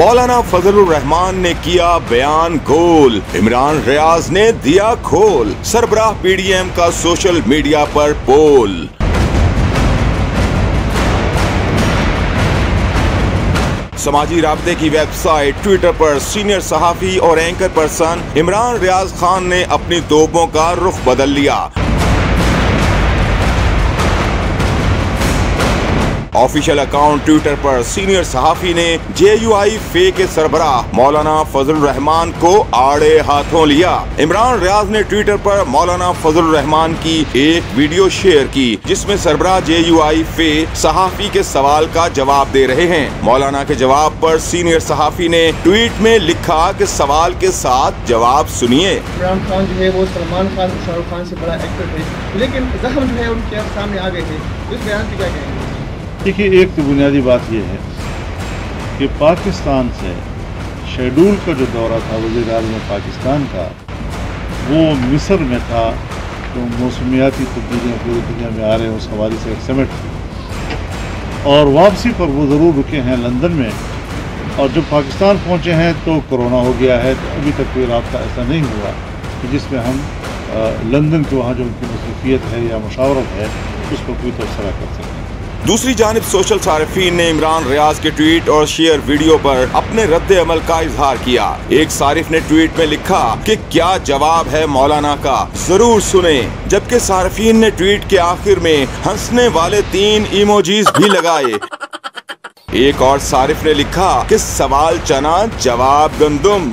मौलाना फजलुर रहमान ने किया बयान गोल, इमरान रियाज ने दिया खोल, सरबराह पीडीएम का सोशल मीडिया पर पोल। समाजी राब्ते की वेबसाइट ट्विटर पर सीनियर सहाफी और एंकर पर्सन इमरान रियाज खान ने अपनी तोपों का रुख बदल लिया। ऑफिशियल अकाउंट ट्विटर पर सीनियर सहाफी ने JUI फे के सरबराह मौलाना फजलुर रहमान को आड़े हाथों लिया। इमरान रियाज ने ट्विटर पर मौलाना फजलुर रहमान की एक वीडियो शेयर की जिसमें सरबराह JUI फे सहाफी के सवाल का जवाब दे रहे हैं। मौलाना के जवाब पर सीनियर सहाफी ने ट्वीट में लिखा कि सवाल के साथ जवाब सुनिए। इमरान खान जो है वो सलमान खान, शाहरुख खान से बड़ा एक्टर है, लेकिन जख्म जो है उनके सामने आ गए थे। इस बयान पे क्या कहेंगे? देखिए, एक तो बुनियादी बात यह है कि पाकिस्तान से शेड्यूल का जो दौरा था वज़ीर आज़म पाकिस्तान का, वो मिस्र में था। तो मौसमियाती तब्दीलियाँ पूरी दुनिया में आ रहे हैं, उस हवाले से एक समिट थी और वापसी पर वो ज़रूर रुके हैं लंदन में। और जब पाकिस्तान पहुँचे हैं तो कोरोना हो गया है। तो अभी तक कोई राब्ता ऐसा नहीं हुआ कि जिसमें हम लंदन के वहाँ जो उनकी मसरूफियत है या मुशावरत है उस पर कोई तबसरा कर सकें। दूसरी जानिब सोशल सारिफीन ने इमरान रियाज के ट्वीट और शेयर वीडियो पर अपने रद्द अमल का इजहार किया। एक सारिफ ने ट्वीट में लिखा कि क्या जवाब है मौलाना का, जरूर सुने। जबकि सारिफीन ने ट्वीट के आखिर में हंसने वाले 3 इमोजीज भी लगाए। एक और सारिफ ने लिखा कि सवाल चना जवाब गंदुम।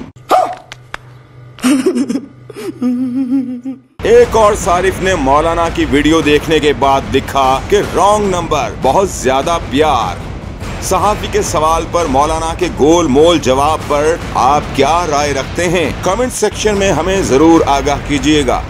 एक और सारिफ ने मौलाना की वीडियो देखने के बाद लिखा कि रॉन्ग नंबर, बहुत ज्यादा प्यार। सहाफी के सवाल पर मौलाना के गोल मोल जवाब पर आप क्या राय रखते हैं? कमेंट सेक्शन में हमें जरूर आगाह कीजिएगा।